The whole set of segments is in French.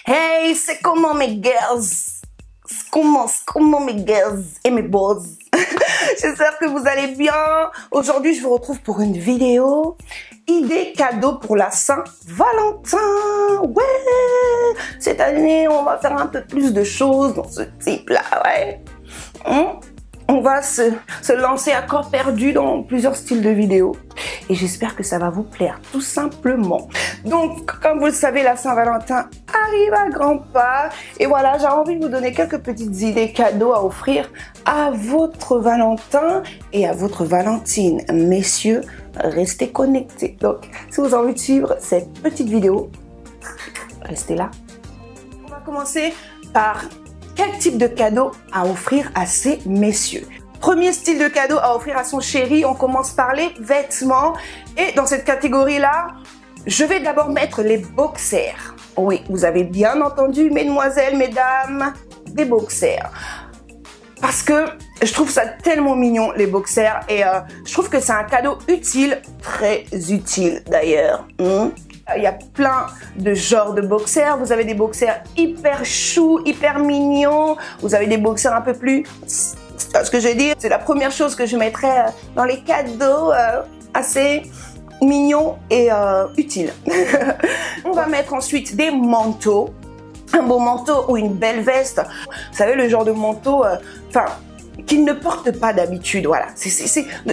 Hey, c'est comment mes girls? Comment mes girls et mes boys? J'espère que vous allez bien. Aujourd'hui, je vous retrouve pour une vidéo idée cadeau pour la Saint-Valentin. Ouais, cette année, on va faire un peu plus de choses dans ce type-là, ouais. On va se lancer à corps perdu dans plusieurs styles de vidéos. Et j'espère que ça va vous plaire, tout simplement. Donc, comme vous le savez, la Saint-Valentin arrive à grands pas. Et voilà, j'ai envie de vous donner quelques petites idées cadeaux à offrir à votre Valentin et à votre Valentine. Messieurs, restez connectés. Donc, si vous avez envie de suivre cette petite vidéo, restez là. On va commencer par quel type de cadeau à offrir à ces messieurs. Premier style de cadeau à offrir à son chéri, on commence par les vêtements. Et dans cette catégorie-là, je vais d'abord mettre les boxers. Oui, vous avez bien entendu, mesdemoiselles, mesdames, des boxers. Parce que je trouve ça tellement mignon, les boxers. Et je trouve que c'est un cadeau utile, très utile d'ailleurs. Il y a plein de genres de boxers. Vous avez des boxers hyper choux, hyper mignons. Vous avez des boxers un peu plus... Ce que je veux dire, c'est la première chose que je mettrais dans les cadeaux assez mignons et utiles. On va mettre ensuite des manteaux. Un beau manteau ou une belle veste. Vous savez, le genre de manteau... qu'ils ne portent pas d'habitude. Voilà.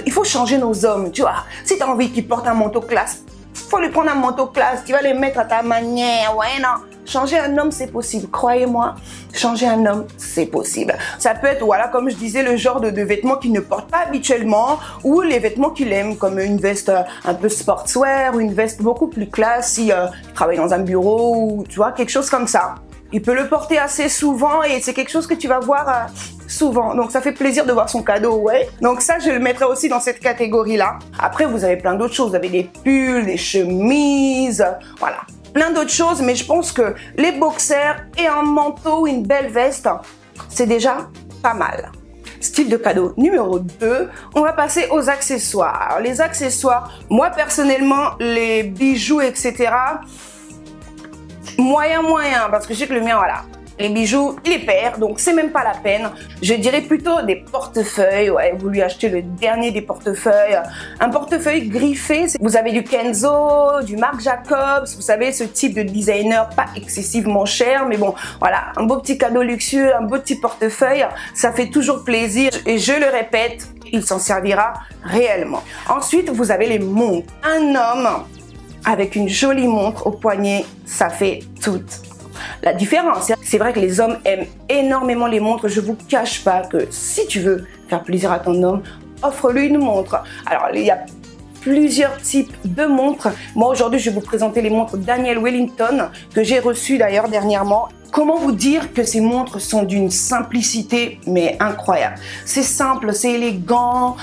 Il faut changer nos hommes, tu vois. Si tu as envie qu'ils portent un manteau classe, faut lui prendre un manteau classe, tu vas les mettre à ta manière. Ouais, non. Changer un homme, c'est possible. Croyez-moi, changer un homme, c'est possible. Ça peut être, voilà, comme je disais, le genre de vêtements qu'il ne porte pas habituellement ou les vêtements qu'il aime, comme une veste un peu sportswear ou une veste beaucoup plus classe si il travaille dans un bureau ou, tu vois, quelque chose comme ça. Il peut le porter assez souvent et c'est quelque chose que tu vas voir souvent. Donc, ça fait plaisir de voir son cadeau, ouais. Donc, ça, je le mettrai aussi dans cette catégorie-là. Après, vous avez plein d'autres choses. Vous avez des pulls, des chemises, voilà. Plein d'autres choses, mais je pense que les boxers et un manteau ou une belle veste, c'est déjà pas mal. Style de cadeau numéro 2, on va passer aux accessoires. Alors, les accessoires, moi, personnellement, les bijoux, etc., moyen, parce que je sais que le mien, voilà, les bijoux, il est perd, donc c'est même pas la peine. Je dirais plutôt des portefeuilles. Ouais, vous lui achetez le dernier des portefeuilles. Un portefeuille griffé. Vous avez du Kenzo, du Marc Jacobs. Vous savez, ce type de designer pas excessivement cher, mais bon, voilà, un beau petit cadeau luxueux, un beau petit portefeuille, ça fait toujours plaisir. Et je le répète, il s'en servira réellement. Ensuite, vous avez les montres. Un homme avec une jolie montre au poignet, ça fait toute la différence. C'est vrai que les hommes aiment énormément les montres. Je vous cache pas que si tu veux faire plaisir à ton homme, offre-lui une montre. Alors, il y a plusieurs types de montres. Moi, aujourd'hui, je vais vous présenter les montres Daniel Wellington que j'ai reçues d'ailleurs dernièrement. Comment vous dire que ces montres sont d'une simplicité, mais incroyable. C'est simple, c'est élégant.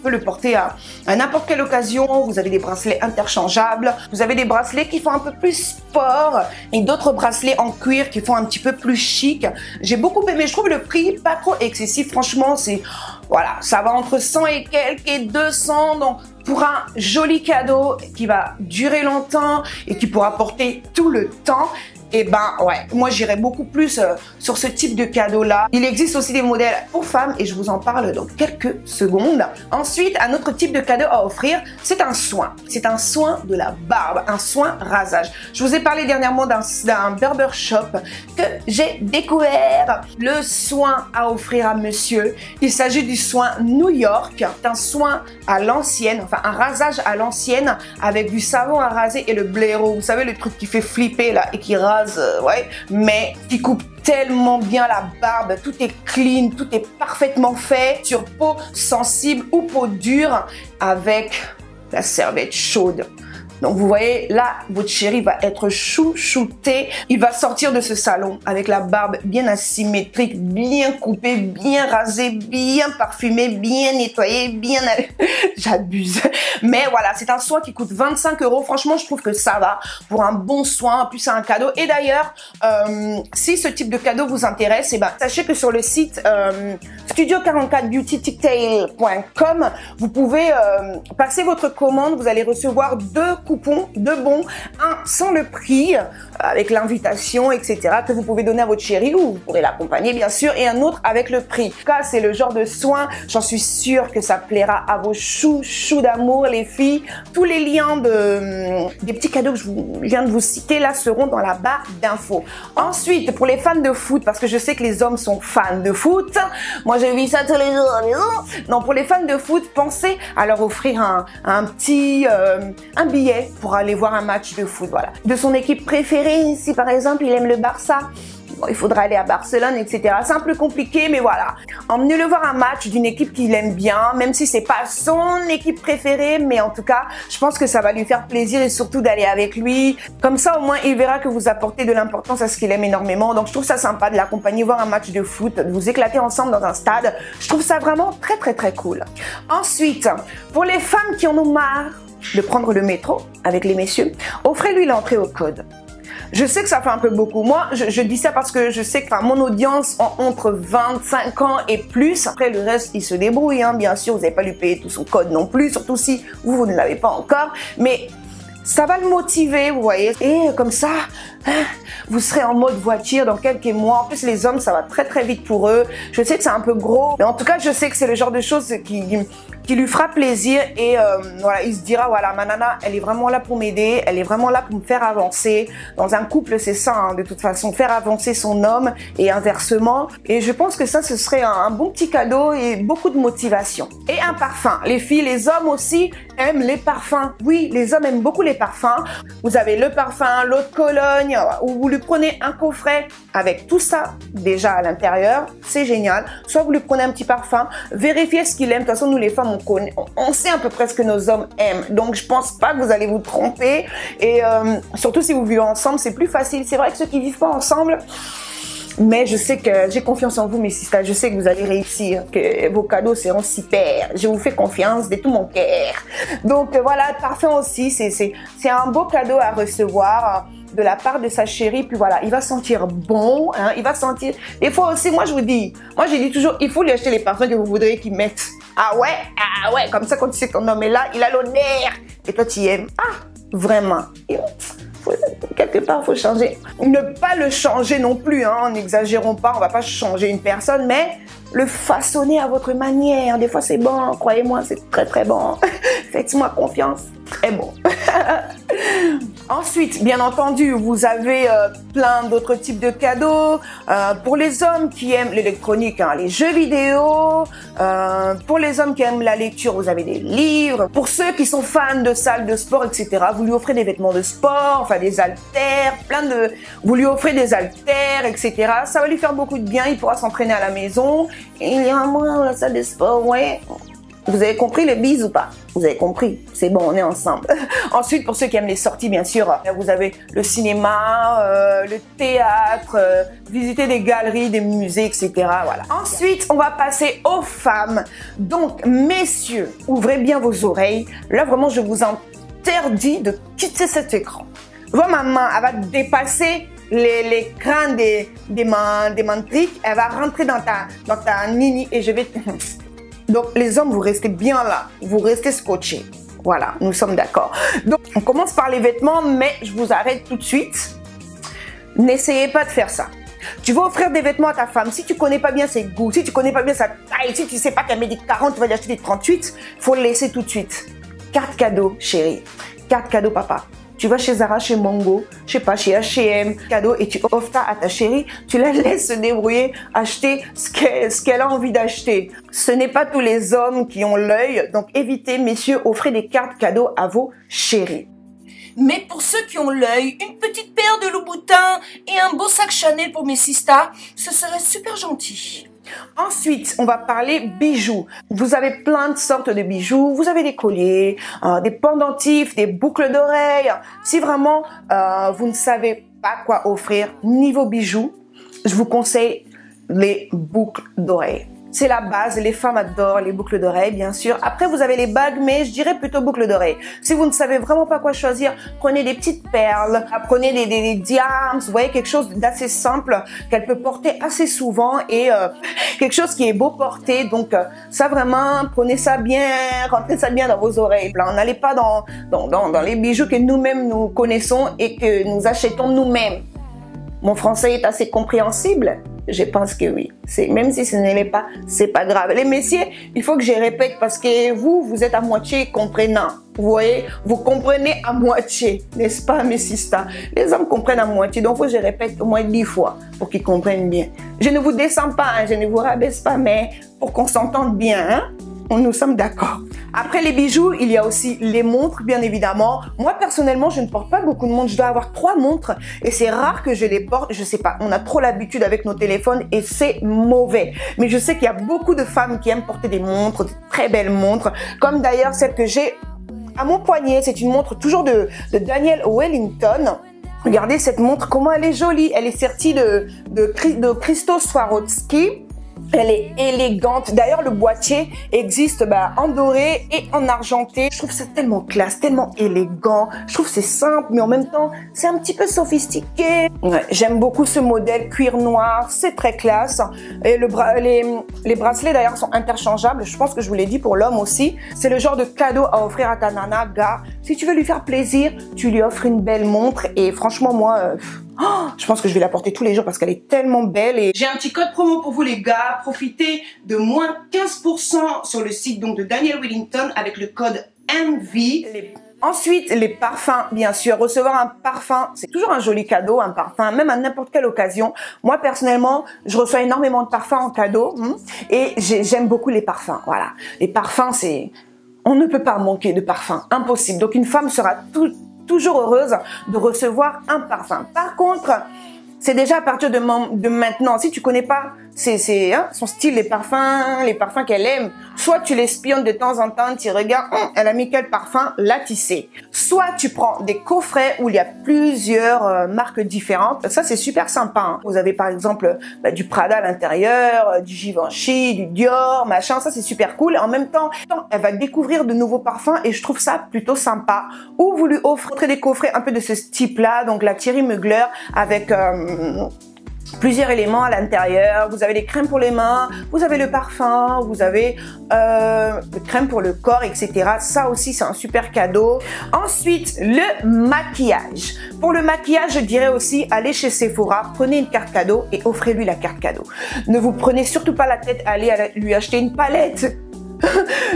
Peut le porter à n'importe quelle occasion. Vous avez des bracelets interchangeables, vous avez des bracelets qui font un peu plus sport et d'autres bracelets en cuir qui font un petit peu plus chic. J'ai beaucoup aimé, je trouve le prix pas trop excessif, franchement, c'est voilà, ça va entre 100 et quelques et 200, donc pour un joli cadeau qui va durer longtemps et qui pourra porter tout le temps. Et ben ouais, moi j'irais beaucoup plus sur ce type de cadeau-là. Il existe aussi des modèles pour femmes et je vous en parle dans quelques secondes. Ensuite, un autre type de cadeau à offrir, c'est un soin. C'est un soin de la barbe, un soin rasage. Je vous ai parlé dernièrement d'un barbershop que j'ai découvert. Le soin à offrir à monsieur, il s'agit du soin New York. C'est un soin à l'ancienne, enfin un rasage à l'ancienne avec du savon à raser et le blaireau. Vous savez le truc qui fait flipper là et qui rase. Ouais, mais qui coupe tellement bien la barbe, tout est clean, tout est parfaitement fait sur peau sensible ou peau dure avec la serviette chaude. Donc vous voyez, là, votre chéri va être chouchouté. Il va sortir de ce salon avec la barbe bien asymétrique, bien coupée, bien rasée, bien parfumée, bien nettoyée, bien... J'abuse. Mais voilà, c'est un soin qui coûte 25 €. Franchement, je trouve que ça va pour un bon soin. En plus, c'est un cadeau. Et d'ailleurs, si ce type de cadeau vous intéresse, eh ben, sachez que sur le site studio44beautyticktail.com, vous pouvez passer votre commande. Vous allez recevoir 2 coupons de bons, un sans le prix, avec l'invitation, etc., que vous pouvez donner à votre chérie ou vous pourrez l'accompagner bien sûr, et un autre avec le prix. En tout cas, c'est le genre de soin, j'en suis sûre que ça plaira à vos chouchous d'amour, les filles. Tous les liens des petits cadeaux que je viens de vous citer là seront dans la barre d'infos. Ensuite, pour les fans de foot, parce que je sais que les hommes sont fans de foot, moi j'ai vu ça tous les jours à la maison. Non, pour les fans de foot, pensez à leur offrir un petit un billet pour aller voir un match de foot, voilà. De son équipe préférée, si par exemple il aime le Barça, bon, il faudra aller à Barcelone, etc. C'est un peu compliqué, mais voilà. Emmenez-le voir un match d'une équipe qu'il aime bien, même si c'est pas son équipe préférée, mais en tout cas, je pense que ça va lui faire plaisir et surtout d'aller avec lui. Comme ça, au moins, il verra que vous apportez de l'importance à ce qu'il aime énormément. Donc, je trouve ça sympa de l'accompagner voir un match de foot, de vous éclater ensemble dans un stade. Je trouve ça vraiment très, très, très cool. Ensuite, pour les femmes qui en ont marre de prendre le métro avec les messieurs, offrez-lui l'entrée au code. Je sais que ça fait un peu beaucoup. Moi, je dis ça parce que je sais que mon audience entre 25 ans et plus. Après, le reste, il se débrouille. Hein. Bien sûr, vous n'avez pas lui payer tout son code non plus, surtout si vous ne l'avez pas encore. Mais ça va le motiver, vous voyez. Et comme ça, vous serez en mode voiture dans quelques mois. En plus, les hommes, ça va très très vite pour eux. Je sais que c'est un peu gros, mais en tout cas, je sais que c'est le genre de choses qui lui fera plaisir. Et voilà, il se dira, voilà, ma nana, elle est vraiment là pour m'aider. Elle est vraiment là pour me faire avancer. Dans un couple, c'est ça, hein, de toute façon, faire avancer son homme et inversement. Et je pense que ça, ce serait un bon petit cadeau et beaucoup de motivation. Et un parfum. Les filles, les hommes aussi aiment les parfums. Oui, les hommes aiment beaucoup les parfums. Vous avez le parfum, l'eau de Cologne, ou vous lui prenez un coffret avec tout ça déjà à l'intérieur, c'est génial. Soit vous lui prenez un petit parfum, vérifiez ce qu'il aime. De toute façon, nous les femmes, on sait à peu près ce que nos hommes aiment. Donc, je pense pas que vous allez vous tromper. Et surtout si vous vivez ensemble, c'est plus facile. C'est vrai que ceux qui vivent pas ensemble, mais je sais que j'ai confiance en vous, mes sisters. Je sais que vous allez réussir, que vos cadeaux seront super. Je vous fais confiance de tout mon cœur. Donc voilà, parfum aussi, c'est un beau cadeau à recevoir de la part de sa chérie. Puis voilà, il va sentir bon, hein, il va sentir. Des fois aussi, moi j'ai dit toujours, il faut lui acheter les parfums que vous voudrez qu'il mette. Ah ouais, comme ça quand tu sais que ton homme est là, il a l'honneur. Et toi tu aimes. Ah, vraiment. Quelque part, il faut changer. Ne pas le changer non plus, hein, n'exagérons pas, on va pas changer une personne, mais le façonner à votre manière. Des fois, c'est bon, croyez-moi, c'est très très bon. Faites-moi confiance, très bon. Ensuite, bien entendu, vous avez plein d'autres types de cadeaux. Pour les hommes qui aiment l'électronique, hein, les jeux vidéo. Pour les hommes qui aiment la lecture, vous avez des livres. Pour ceux qui sont fans de salles de sport, etc., vous lui offrez des vêtements de sport, enfin des haltères, vous lui offrez des haltères, etc. Ça va lui faire beaucoup de bien, il pourra s'entraîner à la maison. Il ira moins dans la salle de sport, ouais. Vous avez compris les bises ou pas? Vous avez compris, c'est bon, on est ensemble. Ensuite, pour ceux qui aiment les sorties, bien sûr, vous avez le cinéma, le théâtre, visiter des galeries, des musées, etc. Voilà. Ensuite, on va passer aux femmes. Donc, messieurs, ouvrez bien vos oreilles. Là, vraiment, je vous interdis de quitter cet écran. Je vois ma main, elle va dépasser l'écran des mantriques. Elle va rentrer dans ta nini et je vais... Donc, les hommes, vous restez bien là. Vous restez scotchés. Voilà, nous sommes d'accord. Donc, on commence par les vêtements, mais je vous arrête tout de suite. N'essayez pas de faire ça. Tu vas offrir des vêtements à ta femme. Si tu connais pas bien ses goûts, si tu connais pas bien sa taille, si tu sais pas qu'elle met des 40, tu vas lui acheter des 38, faut le laisser tout de suite. Carte cadeau, chérie. Carte cadeau, papa. Tu vas chez Zara, chez Mongo, je sais pas, chez H&M, cadeau, et tu offres ça à ta chérie, tu la laisses se débrouiller, acheter ce qu'elle a envie d'acheter. Ce n'est pas tous les hommes qui ont l'œil, donc évitez, messieurs, offrez des cartes cadeaux à vos chéris. Mais pour ceux qui ont l'œil, une petite paire de Louboutin et un beau sac Chanel pour mes sistas, ce serait super gentil. Ensuite, on va parler bijoux. Vous avez plein de sortes de bijoux. Vous avez des colliers, des pendentifs, des boucles d'oreilles. Si vraiment vous ne savez pas quoi offrir niveau bijoux, je vous conseille les boucles d'oreilles. c'est la base. Les femmes adorent les boucles d'oreilles, bien sûr. Après, vous avez les bagues, mais je dirais plutôt boucles d'oreilles. Si vous ne savez vraiment pas quoi choisir, prenez des petites perles, prenez des diams, vous voyez, quelque chose d'assez simple qu'elle peut porter assez souvent et quelque chose qui est beau porter. Donc, ça vraiment, prenez ça bien, rentrez ça bien dans vos oreilles. N'allez pas dans les bijoux que nous-mêmes nous connaissons et que nous achetons nous-mêmes. Mon français est assez compréhensible? Je pense que oui. Même si ce ne l'est pas, c'est pas grave. Les messieurs, il faut que je répète parce que vous êtes à moitié comprenant. Vous voyez, vous comprenez à moitié, n'est-ce pas, mes sisters? Les hommes comprennent à moitié, donc il faut que je répète au moins 10 fois pour qu'ils comprennent bien. Je ne vous descends pas, hein, je ne vous rabaisse pas, mais pour qu'on s'entende bien, hein? Nous sommes d'accord. Après les bijoux, il y a aussi les montres, bien évidemment. Moi, personnellement, je ne porte pas beaucoup de montres. Je dois avoir 3 montres et c'est rare que je les porte. Je sais pas, on a trop l'habitude avec nos téléphones et c'est mauvais. Mais je sais qu'il y a beaucoup de femmes qui aiment porter des montres, de très belles montres, comme d'ailleurs celle que j'ai à mon poignet. C'est une montre toujours de Daniel Wellington. Regardez cette montre, comment elle est jolie. Elle est sortie de Christo Swarovski. Elle est élégante. D'ailleurs, le boîtier existe en doré et en argenté. Je trouve ça tellement classe, tellement élégant. Je trouve c'est simple, mais en même temps, c'est un petit peu sophistiqué. Ouais, j'aime beaucoup ce modèle cuir noir. C'est très classe. Et les bracelets, d'ailleurs, sont interchangeables. Je pense que je vous l'ai dit pour l'homme aussi. C'est le genre de cadeau à offrir à ta nana, gars. Si tu veux lui faire plaisir, tu lui offres une belle montre. Et franchement, moi... je pense que je vais la porter tous les jours parce qu'elle est tellement belle. Et j'ai un petit code promo pour vous les gars. Profitez de moins 15% sur le site donc de Daniel Wellington avec le code MV. Ensuite, les parfums, bien sûr. Recevoir un parfum, c'est toujours un joli cadeau, un parfum, même à n'importe quelle occasion. Moi, personnellement, je reçois énormément de parfums en cadeau et j'aime beaucoup les parfums. Voilà, les parfums, c'est... On ne peut pas manquer de parfums, impossible. Donc, une femme sera toujours heureuse de recevoir un parfum. Par contre, c'est déjà à partir de maintenant. Si tu connais pas son style, les parfums qu'elle aime, soit tu l'espionnes de temps en temps, tu regardes, elle a mis quel parfum, là tu sais. Soit tu prends des coffrets où il y a plusieurs marques différentes. Ça, c'est super sympa. Hein. Vous avez par exemple du Prada à l'intérieur, du Givenchy, du Dior, machin. Ça, c'est super cool. En même temps, elle va découvrir de nouveaux parfums et je trouve ça plutôt sympa. Ou vous lui offrez des coffrets un peu de ce type-là. Donc, la Thierry Mugler avec... plusieurs éléments à l'intérieur. Vous avez les crèmes pour les mains, vous avez le parfum, vous avez le crème pour le corps, etc. Ça aussi, c'est un super cadeau. Ensuite, le maquillage. Pour le maquillage, je dirais aussi, allez chez Sephora, prenez une carte cadeau et offrez-lui la carte cadeau. Ne vous prenez surtout pas la tête à aller lui acheter une palette.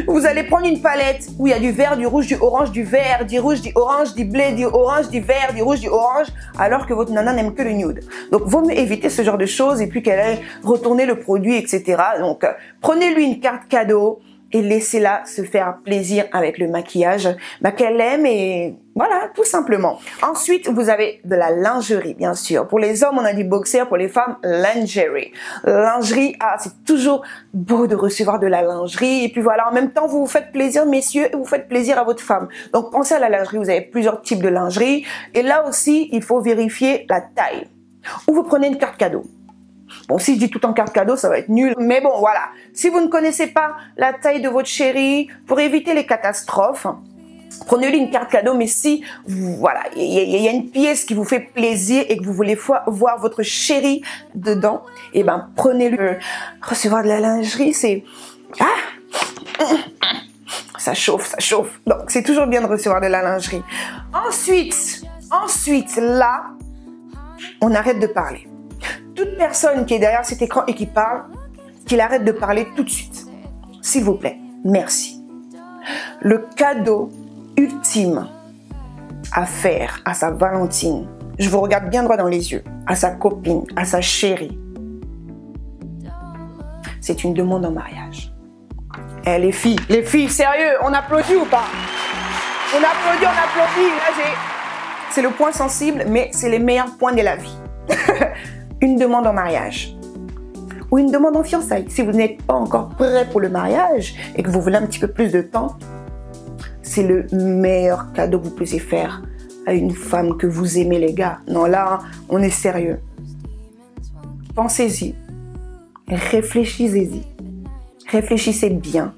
Vous allez prendre une palette où il y a du vert, du rouge, du orange, du vert, du rouge, du orange, du blé, du orange, du vert, du rouge, du orange, alors que votre nana n'aime que le nude. Donc, vaut mieux éviter ce genre de choses et puis qu'elle aille retourner le produit, etc. Donc, prenez-lui une carte cadeau et laissez-la se faire plaisir avec le maquillage qu'elle aime et voilà, tout simplement. Ensuite, vous avez de la lingerie, bien sûr. Pour les hommes, on a du boxer. Pour les femmes, lingerie. Lingerie, c'est toujours beau de recevoir de la lingerie. Et puis voilà, en même temps, vous vous faites plaisir, messieurs, et vous faites plaisir à votre femme. Donc, pensez à la lingerie. Vous avez plusieurs types de lingerie. Et là aussi, il faut vérifier la taille. Ou vous prenez une carte cadeau. Bon, si je dis tout en carte cadeau, ça va être nul. Mais bon, voilà. Si vous ne connaissez pas la taille de votre chérie, pour éviter les catastrophes, prenez-lui une carte cadeau. Mais si, voilà, il y a une pièce qui vous fait plaisir et que vous voulez voir votre chérie dedans, eh ben, prenez-lui. Recevoir de la lingerie, c'est... ça chauffe, ça chauffe. Donc, c'est toujours bien de recevoir de la lingerie. Ensuite, là, on arrête de parler. Toute personne qui est derrière cet écran et qui parle, qu'il arrête de parler tout de suite. S'il vous plaît, merci. Le cadeau ultime à faire à sa Valentine, je vous regarde bien droit dans les yeux, à sa copine, à sa chérie, c'est une demande en mariage. Les filles, sérieux, on applaudit ou pas? On applaudit. Là, c'est le point sensible, mais c'est les meilleurs points de la vie. Une demande en mariage ou une demande en fiançailles. Si vous n'êtes pas encore prêt pour le mariage et que vous voulez un petit peu plus de temps, c'est le meilleur cadeau que vous puissiez faire à une femme que vous aimez, les gars. Non, là, on est sérieux. Pensez-y. Réfléchissez-y. réfléchissez bien.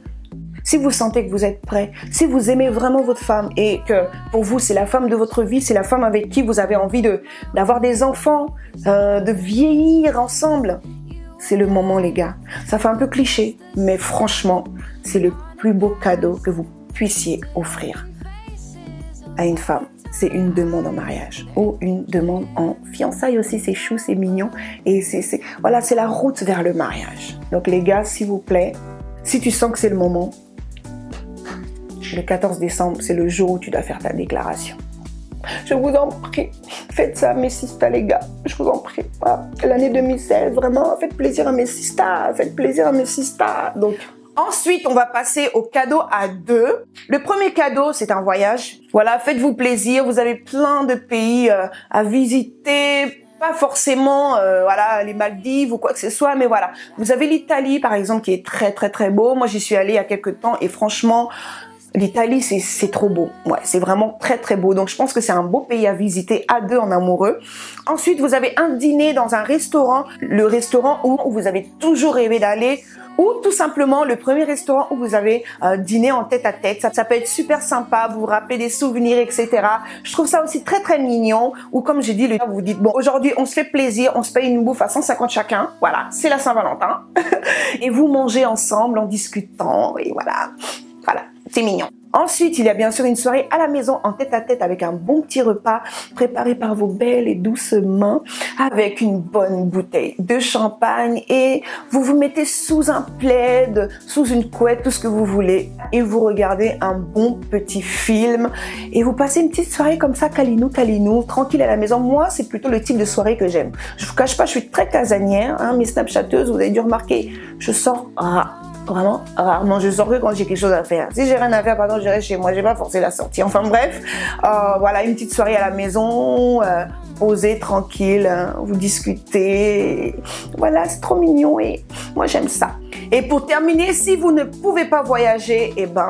Si vous sentez que vous êtes prêt, si vous aimez vraiment votre femme et que pour vous c'est la femme de votre vie, c'est la femme avec qui vous avez envie d'avoir des enfants, de vieillir ensemble, c'est le moment les gars. Ça fait un peu cliché, mais franchement, c'est le plus beau cadeau que vous puissiez offrir à une femme. C'est une demande en mariage ou une demande en fiançailles aussi, c'est chou, c'est mignon et voilà, c'est la route vers le mariage. Donc les gars, s'il vous plaît, si tu sens que c'est le moment, le 14 décembre, c'est le jour où tu dois faire ta déclaration. Je vous en prie, faites ça mes sistas les gars, je vous en prie. Voilà. L'année 2016, vraiment, faites plaisir à mes sistas, faites plaisir à mes sistas. Donc, ensuite, on va passer au cadeau à deux. Le premier cadeau, c'est un voyage. Voilà, faites-vous plaisir, vous avez plein de pays à visiter. Pas forcément voilà, les Maldives ou quoi que ce soit, mais voilà. Vous avez l'Italie, par exemple, qui est très, très, très beau. Moi, j'y suis allée il y a quelques temps et franchement, l'Italie, c'est trop beau. Ouais, c'est vraiment très, très beau. Donc, je pense que c'est un beau pays à visiter à deux en amoureux. Ensuite, vous avez un dîner dans un restaurant, le restaurant où vous avez toujours rêvé d'aller, ou tout simplement le premier restaurant où vous avez dîné en tête-à-tête. Ça peut être super sympa, vous vous rappelez des souvenirs, etc. Je trouve ça aussi très, très mignon. Ou comme j'ai dit, vous vous dites, bon, aujourd'hui, on se fait plaisir, on se paye une bouffe à 150 chacun. Voilà, c'est la Saint-Valentin. Et vous mangez ensemble en discutant, et voilà. Voilà, c'est mignon. Ensuite, il y a bien sûr une soirée à la maison en tête-à-tête avec un bon petit repas préparé par vos belles et douces mains avec une bonne bouteille de champagne et vous vous mettez sous un plaid, sous une couette, tout ce que vous voulez et vous regardez un bon petit film et vous passez une petite soirée comme ça, câlinou, tranquille à la maison. Moi, c'est plutôt le type de soirée que j'aime. Je vous cache pas, je suis très casanière, hein, mes snapchatteuses, vous avez dû remarquer, je sors vraiment rarement, je sors que quand j'ai quelque chose à faire. Si j'ai rien à faire, pardon, je reste chez moi, j'ai pas forcé la sortie. Enfin bref, voilà, une petite soirée à la maison, posée, tranquille, vous discutez. Voilà, c'est trop mignon et moi j'aime ça. Et pour terminer, si vous ne pouvez pas voyager, eh ben,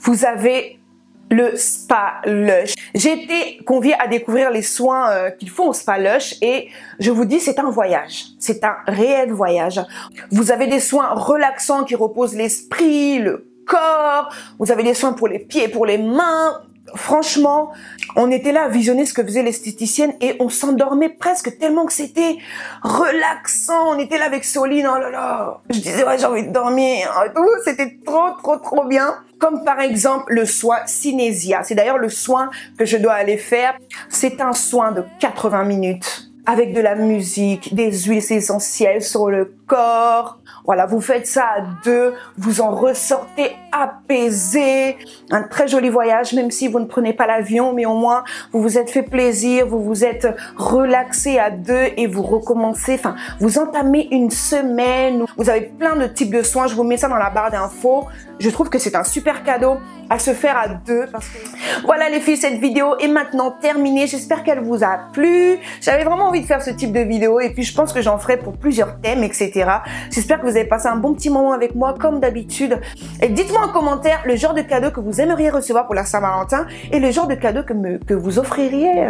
vous avez le Spa Lush. J'ai été conviée à découvrir les soins qu'ils font au Spa Lush et je vous dis, c'est un voyage. C'est un réel voyage. Vous avez des soins relaxants qui reposent l'esprit, le corps. Vous avez des soins pour les pieds, pour les mains. Franchement, on était là à visionner ce que faisait l'esthéticienne et on s'endormait presque tellement que c'était relaxant. On était là avec Soline, oh là là. Je disais, ouais, j'ai envie de dormir. C'était trop bien. Comme par exemple le soin Cinesia. C'est d'ailleurs le soin que je dois aller faire. C'est un soin de 80 minutes avec de la musique, des huiles essentielles sur le corps. Voilà, vous faites ça à deux, vous en ressortez apaisé. Un très joli voyage, même si vous ne prenez pas l'avion, mais au moins vous vous êtes fait plaisir, vous vous êtes relaxé à deux et vous recommencez. Enfin, vous entamez une semaine. Vous avez plein de types de soins. Je vous mets ça dans la barre d'infos. Je trouve que c'est un super cadeau à se faire à deux. Parce que... Voilà les filles, cette vidéo est maintenant terminée. J'espère qu'elle vous a plu. J'avais vraiment envie de faire ce type de vidéo et puis je pense que j'en ferai pour plusieurs thèmes, etc. J'espère que vous avez passé un bon petit moment avec moi comme d'habitude. Et dites-moi en commentaire le genre de cadeau que vous aimeriez recevoir pour la Saint-Valentin et le genre de cadeau que vous offririez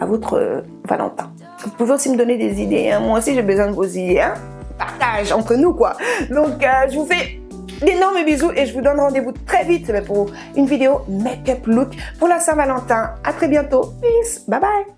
à votre Valentin. Vous pouvez aussi me donner des idées. Hein. Moi aussi, j'ai besoin de vos idées. Hein. Partage entre nous, quoi. Donc, je vous fais d'énormes bisous et je vous donne rendez-vous très vite pour une vidéo make-up look pour la Saint-Valentin. À très bientôt. Peace. Bye bye.